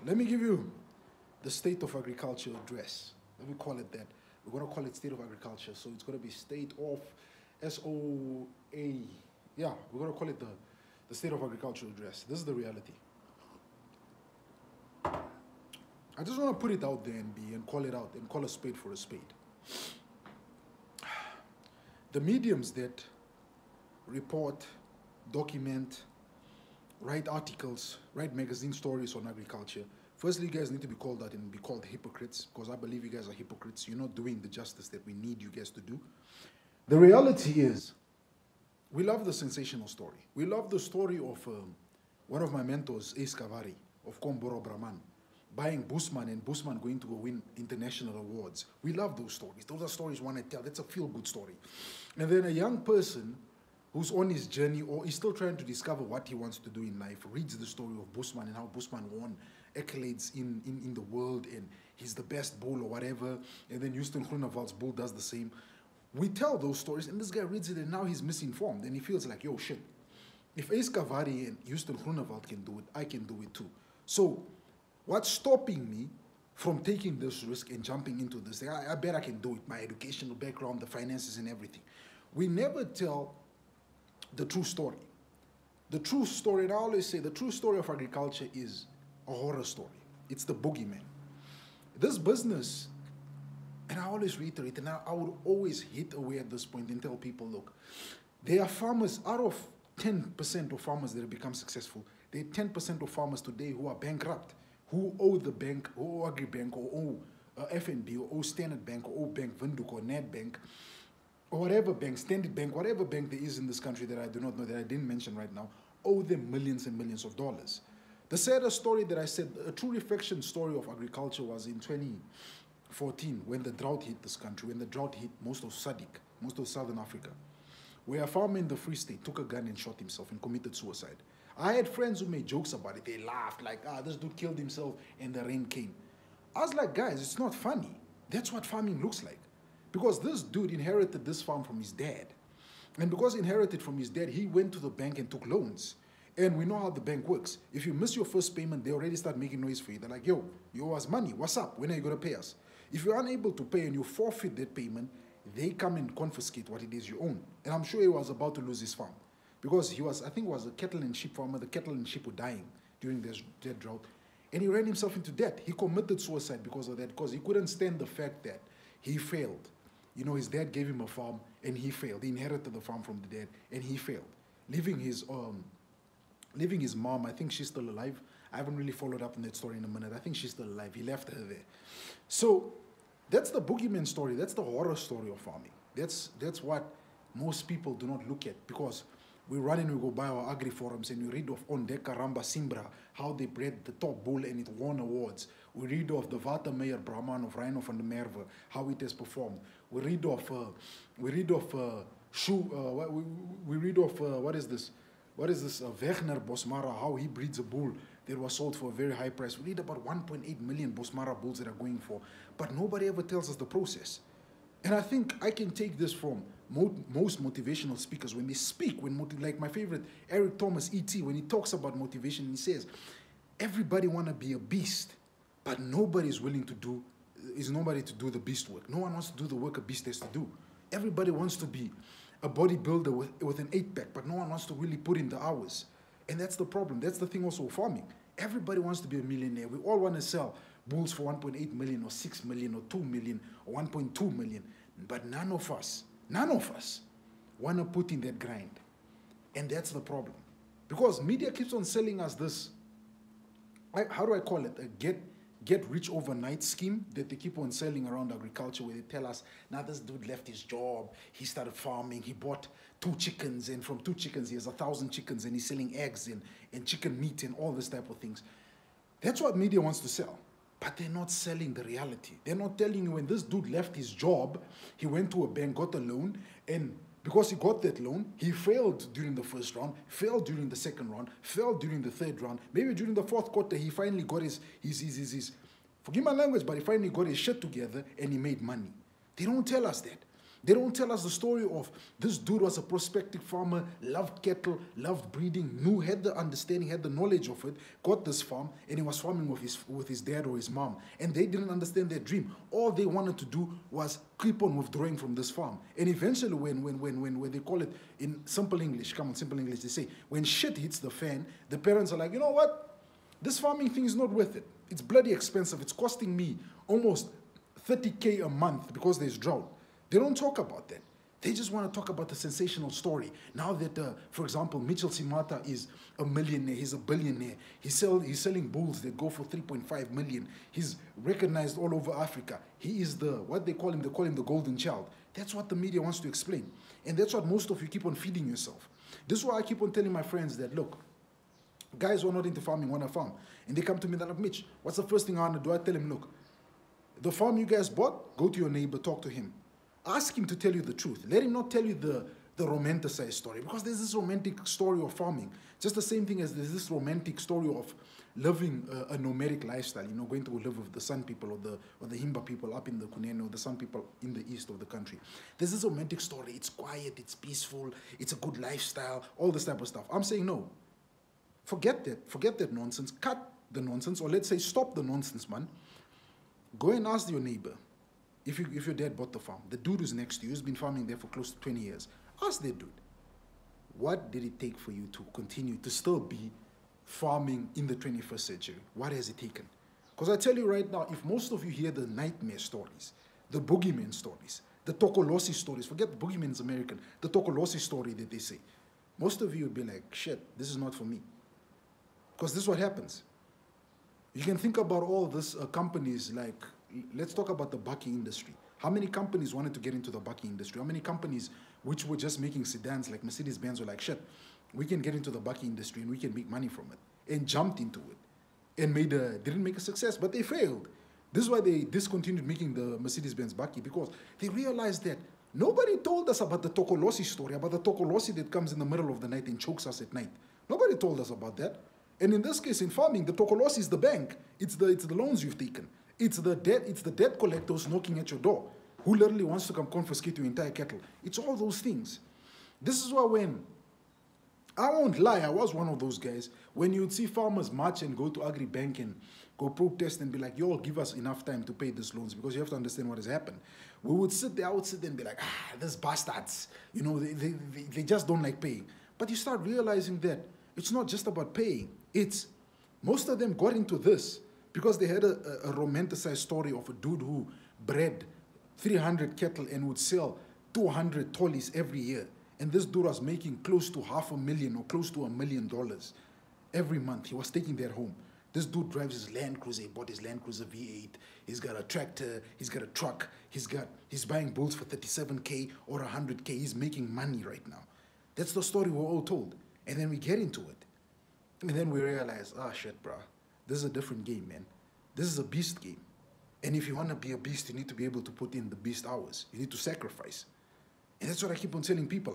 Let me give you the State of Agriculture address. Let me call it that. We're going to call it State of Agriculture. So it's going to be State of SOA. Yeah, we're going to call it the State of Agriculture address. This is the reality. I just want to put it out there and call it out and call a spade for a spade. The mediums that report, document, write articles, write magazine stories on agriculture, firstly, you guys need to be called out and be called hypocrites, because I believe you guys are hypocrites. You're not doing the justice that we need you guys to do. The reality is, we love the sensational story. We love the story of one of my mentors, Ace Kavari, of Komboro Brahman, buying Busman and Busman going to go win international awards. We love those stories. Those are stories we want to tell. That's a feel-good story. And then a young person who's on his journey or is still trying to discover what he wants to do in life reads the story of Busman and how Busman won accolades in the world and he's the best bull or whatever. And then Houston Groenewald's bull does the same. We tell those stories and this guy reads it and now he's misinformed and he feels like, yo, shit. If Ace Kavari and Houston Groenewald can do it, I can do it too. So what's stopping me from taking this risk and jumping into this? I bet I can do it. My educational background, the finances and everything. We never tell the true story. The true story, and I always say the true story of agriculture is a horror story. It's the boogeyman. This business, and I always reiterate, and I would always hit away at this point and tell people, look, there are farmers, out of 10% of farmers that have become successful, there are 10% of farmers today who are bankrupt, who owe the bank, or owe Agribank, or owe FNB, or owe Standard Bank, or owe Bank Windhoek, or Nedbank, or whatever bank, Standard Bank, whatever bank there is in this country that I do not know, that I didn't mention right now, owe them millions and millions of dollars. The saddest story that I said, a true reflection story of agriculture was in 2014 when the drought hit this country, when the drought hit most of SADC, most of Southern Africa, where a farmer in the Free State took a gun and shot himself and committed suicide. I had friends who made jokes about it. They laughed like, this dude killed himself and the rain came. I was like, guys, it's not funny. That's what farming looks like. Because this dude inherited this farm from his dad. And because he inherited from his dad, he went to the bank and took loans. And we know how the bank works. If you miss your first payment, they already start making noise for you. They're like, yo, you owe us money. What's up? When are you going to pay us? If you're unable to pay and you forfeit that payment, they come and confiscate what it is you own. And I'm sure he was about to lose his farm. Because he was, I think it was a cattle and sheep farmer. The cattle and sheep were dying during that drought. And he ran himself into debt. He committed suicide because of that, because he couldn't stand the fact that he failed. You know, his dad gave him a farm and he failed. He inherited the farm from the dad and he failed. Leaving his mom, I think she's still alive. I haven't really followed up on that story in a minute. I think she's still alive. He left her there. So that's the boogeyman story. That's the horror story of farming. That's what most people do not look at, because we run and we go by our agri forums and we read of Ondeka Ramba Simbra, how they bred the top bull and it won awards. We read of the Vata Meyer Brahman of Rhino van der Merwe, how it has performed. We read of what is this? Wegner Bosmara, how he breeds a bull that was sold for a very high price. We read about 1.8 million Bosmara bulls that are going for, but nobody ever tells us the process. And I think I can take this from most motivational speakers when they speak, like my favorite, Eric Thomas, E.T., when he talks about motivation, he says, everybody want to be a beast, but nobody is willing to do the beast work. No one wants to do the work a beast has to do. Everybody wants to be a bodybuilder with an 8-pack, but no one wants to really put in the hours. And that's the problem. That's the thing also with farming. Everybody wants to be a millionaire. We all want to sell bulls for 1.8 million or 6 million or 2 million or 1.2 million. But none of us want to put in that grind. And that's the problem. Because media keeps on selling us this, how do I call it, a get rich overnight scheme that they keep on selling around agriculture, where they tell us, now this dude left his job, he started farming, he bought 2 chickens, and from 2 chickens he has 1,000 chickens, and he's selling eggs and chicken meat and all this type of things. That's what media wants to sell. But they're not selling the reality. They're not telling you when this dude left his job, he went to a bank, got a loan, and because he got that loan, he failed during the first round, failed during the second round, failed during the third round. Maybe during the fourth quarter, he finally got his forgive my language, but he finally got his shit together and he made money. They don't tell us that. They don't tell us the story of this dude was a prospective farmer, loved cattle, loved breeding, had the understanding, had the knowledge of it, got this farm, and he was farming with his dad or his mom. And they didn't understand their dream. All they wanted to do was keep on withdrawing from this farm. And eventually, when they call it in simple English, they say, when shit hits the fan, the parents are like, you know what? This farming thing is not worth it. It's bloody expensive. It's costing me almost 30K a month because there's drought. They don't talk about that. They just want to talk about the sensational story. Now that, for example, Mitchell Simata is a millionaire, he's a billionaire. He's selling bulls that go for 3.5 million. He's recognized all over Africa. He is what they call him the golden child. That's what the media wants to explain. And that's what most of you keep on feeding yourself. This is why I keep on telling my friends that, look, guys who are not into farming want to farm. And they come to me, they're like, Mitch, what's the first thing I want to do? I tell him, look, the farm you guys bought, go to your neighbor, talk to him. Ask him to tell you the truth. Let him not tell you the romanticized story, because there's this romantic story of farming. Just the same thing as there's this romantic story of living a nomadic lifestyle, going to live with the San people or the Himba people up in the Kunene, or the San people in the east of the country. There's this romantic story. It's quiet, it's peaceful, it's a good lifestyle, all this type of stuff. I'm saying no. Forget that nonsense. Cut the nonsense, or let's say stop the nonsense, man. Go and ask your neighbor. If your dad bought the farm, the dude who's next to you, who's been farming there for close to 20 years, ask that dude, what did it take for you to continue to still be farming in the 21st century? What has it taken? Because I tell you right now, if most of you hear the nightmare stories, the boogeyman stories, the Tokolosi stories, forget the boogeyman is American, the Tokolosi story that they say, most of you would be like, shit, this is not for me. Because this is what happens. You can think about all these companies like, let's talk about the bucky industry. How many companies wanted to get into the bucky industry? How many companies which were just making sedans like Mercedes-Benz were like, shit, we can get into the bucky industry and we can make money from it, and jumped into it and didn't make a success, but they failed. This is why they discontinued making the Mercedes-Benz bucky, because they realized that nobody told us about the Tokolosi story, about the Tokolosi that comes in the middle of the night and chokes us at night. Nobody told us about that. And in this case, in farming, the Tokolosi is the bank. It's the loans you've taken. It's the debt collectors knocking at your door, who literally wants to come confiscate your entire cattle. It's all those things. This is why I won't lie, I was one of those guys, when you'd see farmers march and go to Agribank and go protest and be like, yo, give us enough time to pay these loans, because you have to understand what has happened. I would sit there and be like, these bastards, they just don't like paying. But you start realizing that it's not just about paying. Most of them got into this because they had a romanticized story of a dude who bred 300 cattle and would sell 200 tollies every year. And this dude was making close to $500,000 or close to $1 million every month. He was taking that home. This dude drives his Land Cruiser. He bought his Land Cruiser V8. He's got a tractor. He's got a truck. He's buying bulls for 37K or 100K. He's making money right now. That's the story we're all told. And then we get into it. And then we realize, shit, bro. This is a different game, man. This is a beast game. And if you want to be a beast, you need to be able to put in the beast hours. You need to sacrifice. And that's what I keep on telling people.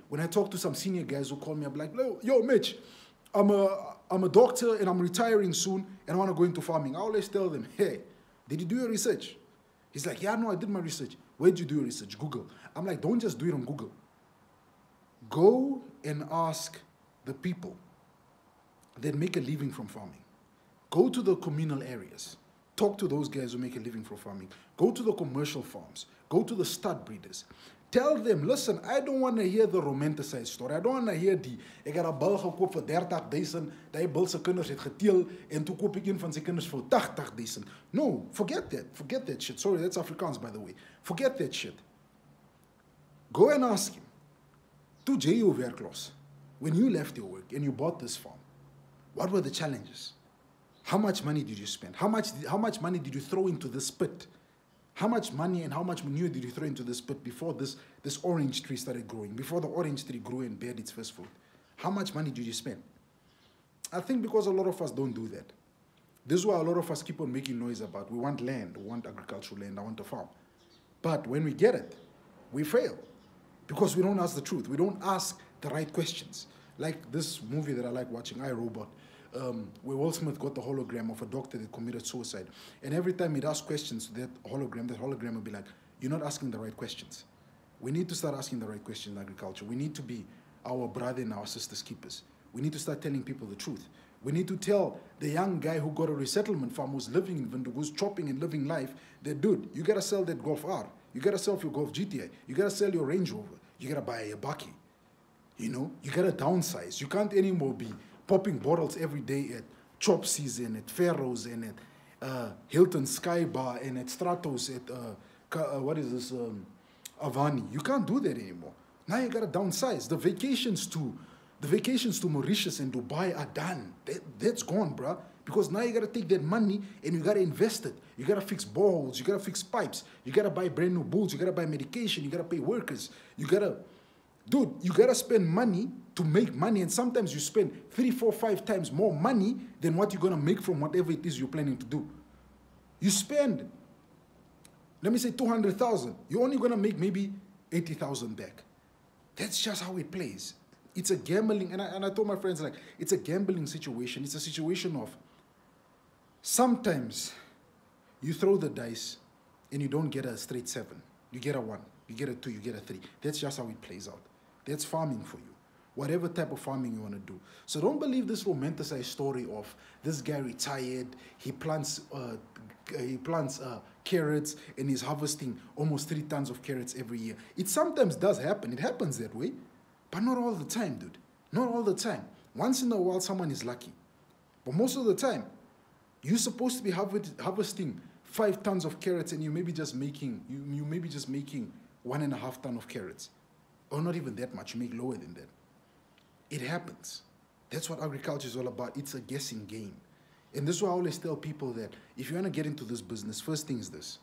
When I talk to some senior guys who call me, I'm like, yo, Mitch, I'm a doctor and I'm retiring soon and I want to go into farming. I always tell them, hey, did you do your research? He's like, yeah, no, I did my research. Where did you do your research? Google. I'm like, don't just do it on Google. Go and ask the people that make a living from farming. Go to the communal areas. Talk to those guys who make a living from farming. Go to the commercial farms. Go to the stud breeders. Tell them, listen, I don't want to hear the romanticized story. I don't want to hear ek het 'n bil gekoop vir 30,000, daai bil se kinders het geteel en toe koop ek een van sy kinders vir 80,000. No, forget that. Forget that shit. Sorry, that's Afrikaans, by the way. Forget that shit. Go and ask him. Toe jy jou werk los, when you left your work and you bought this farm, what were the challenges? How much money did you spend? How much money did you throw into this pit? How much money and how much manure did you throw into this pit before this orange tree started growing, before the orange tree grew and bared its first fruit? How much money did you spend? I think because a lot of us don't do that. This is why a lot of us keep on making noise about, we want land, we want agricultural land, I want a farm. But when we get it, we fail. Because we don't ask the truth. We don't ask the right questions. Like this movie that I like watching, I, Robot, where Will Smith got the hologram of a doctor that committed suicide. And every time he'd ask questions to that hologram would be like, you're not asking the right questions. We need to start asking the right questions in agriculture. We need to be our brother and our sister's keepers. We need to start telling people the truth. We need to tell the young guy who got a resettlement farm, who's living in Windhoek, who's chopping and living life, that, dude, you got to sell that Golf R. You got to sell your Golf GTI. You got to sell your Range Rover. You got to buy a Bakkie. You know, you got to downsize. You can't anymore be popping bottles every day at Chop Season, at Pharaoh's, and at Hilton Sky Bar, and at Stratos, at, what is this, Avani. You can't do that anymore. Now you got to downsize. The vacations to Mauritius and Dubai are done. That's gone, bruh. Because now you got to take that money and you got to invest it. You got to fix boreholes. You got to fix pipes. You got to buy brand new bulls. You got to buy medication. You got to pay workers. You got to, dude, you got to spend money to make money. And sometimes you spend 3, 4, 5 times more money than what you're going to make from whatever it is you're planning to do. You spend, let me say 200,000. You're only going to make maybe 80,000 back. That's just how it plays. It's a gambling, and I told my friends, like, it's a gambling situation. It's a situation of sometimes you throw the dice and you don't get a straight 7. You get a 1, you get a 2, you get a 3. That's just how it plays out. That's farming for you. Whatever type of farming you want to do. So don't believe this romanticized story of this guy retired, he plants carrots and he's harvesting almost 3 tons of carrots every year. It sometimes does happen. It happens that way. But not all the time, dude. Not all the time. Once in a while, someone is lucky. But most of the time, you're supposed to be harvesting 5 tons of carrots and you may be just making, you may be just making 1.5 tons of carrots. Or not even that much. You make lower than that. It happens. That's what agriculture is all about. It's a guessing game. And this is why I always tell people that if you want to get into this business, first thing is this.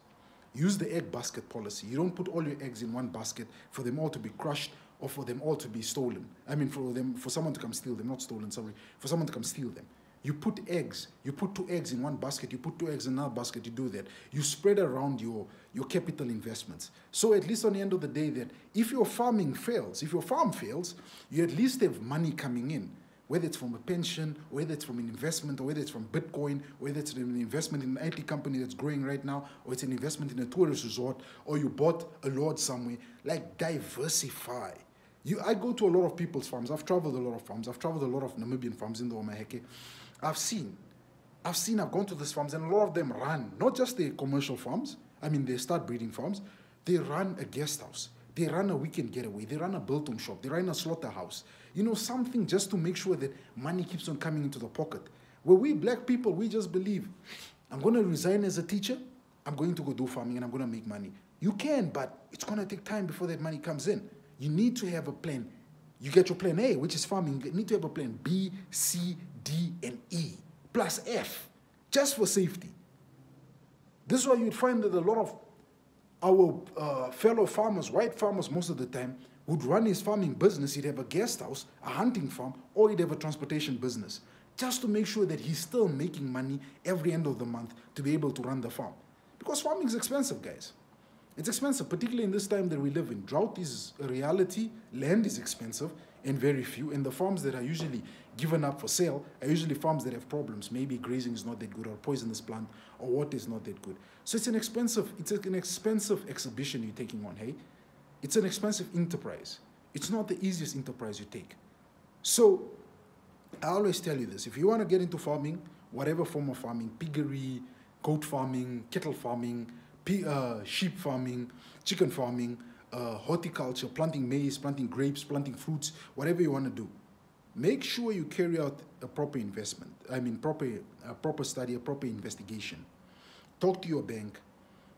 Use the egg basket policy. You don't put all your eggs in one basket for them all to be crushed or for them all to be stolen. I mean, for someone to come steal them, not stolen, sorry, for someone to come steal them. You put eggs, you put 2 eggs in one basket, you put 2 eggs in another basket, you do that. You spread around your capital investments. So at least on the end of the day that if your farming fails, if your farm fails, you at least have money coming in. Whether it's from a pension, whether it's from an investment, or whether it's from Bitcoin, whether it's an investment in an IT company that's growing right now, or it's an investment in a tourist resort, or you bought a lot somewhere, like diversify. I go to a lot of people's farms. I've traveled a lot of farms. I've traveled a lot of Namibian farms in the Omaheke. I've gone to these farms and a lot of them run, not just the commercial farms. I mean, they start breeding farms. They run a guest house. They run a weekend getaway. They run a biltong shop. They run a slaughterhouse. You know, something just to make sure that money keeps on coming into the pocket. Where we black people, we just believe, I'm going to resign as a teacher. I'm going to go do farming and I'm going to make money. You can, but it's going to take time before that money comes in. You need to have a plan. You get your plan A, which is farming. You need to have a plan B, C, D, and E, plus F, just for safety. This is why you'd find that a lot of our fellow farmers, white farmers most of the time, would run his farming business. He'd have a guest house, a hunting farm, or he'd have a transportation business, just to make sure that he's still making money every end of the month to be able to run the farm. Because farming is expensive, guys. It's expensive, particularly in this time that we live in. Drought is a reality, land is expensive, and very few. And the farms that are usually given up for sale are usually farms that have problems. Maybe grazing is not that good, or poisonous plant, or water is not that good. So it's an expensive exhibition you're taking on, hey? It's an expensive enterprise. It's not the easiest enterprise you take. So I always tell you this. If you want to get into farming, whatever form of farming, piggery, goat farming, cattle farming, sheep farming, chicken farming, horticulture, planting maize, planting grapes, planting fruits, whatever you want to do, make sure you carry out a proper investment. I mean, proper study, a proper investigation. Talk to your bank.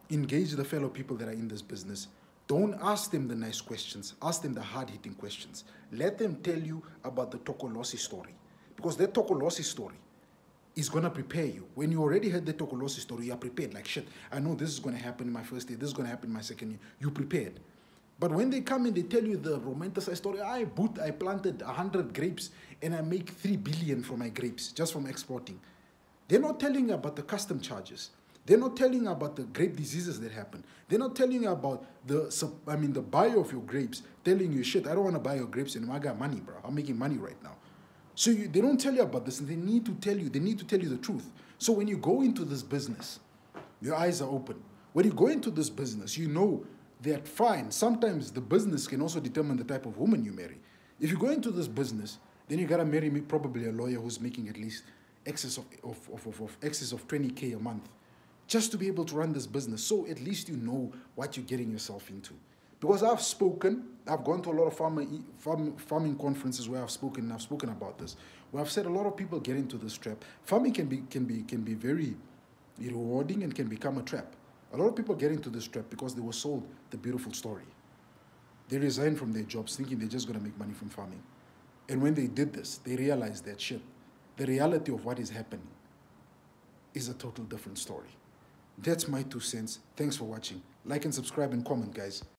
Engage the fellow people that are in this business. Don't ask them the nice questions. Ask them the hard-hitting questions. Let them tell you about the Tokolosi story. Because that Tokolosi story is going to prepare you. When you already heard the Tokolosi story, you are prepared. Like, shit, I know this is going to happen in my first year. This is going to happen in my second year. You prepared. But when they come and they tell you the romanticized story, I planted 100 grapes and I make 3 billion from my grapes just from exporting. They're not telling you about the custom charges. They're not telling you about the grape diseases that happen. They're not telling you about the buyer of your grapes telling you, shit, I don't want to buy your grapes anymore. I got money, bro. I'm making money right now. So they don't tell you about this, and they need to tell you the truth. So when you go into this business, your eyes are open. When you go into this business, you know that fine, sometimes the business can also determine the type of woman you marry. If you go into this business, then you gotta marry me probably a lawyer who's making at least excess of 20K a month just to be able to run this business. So at least you know what you're getting yourself into. Because I've gone to a lot of farming conferences where I've spoken about this, where I've said a lot of people get into this trap. Farming can be very rewarding and can become a trap. A lot of people get into this trap because they were sold the beautiful story. They resigned from their jobs thinking they're just going to make money from farming. And when they did this, they realized that shit, the reality of what is happening is a total different story. That's my 2 cents. Thanks for watching. Like and subscribe and comment, guys.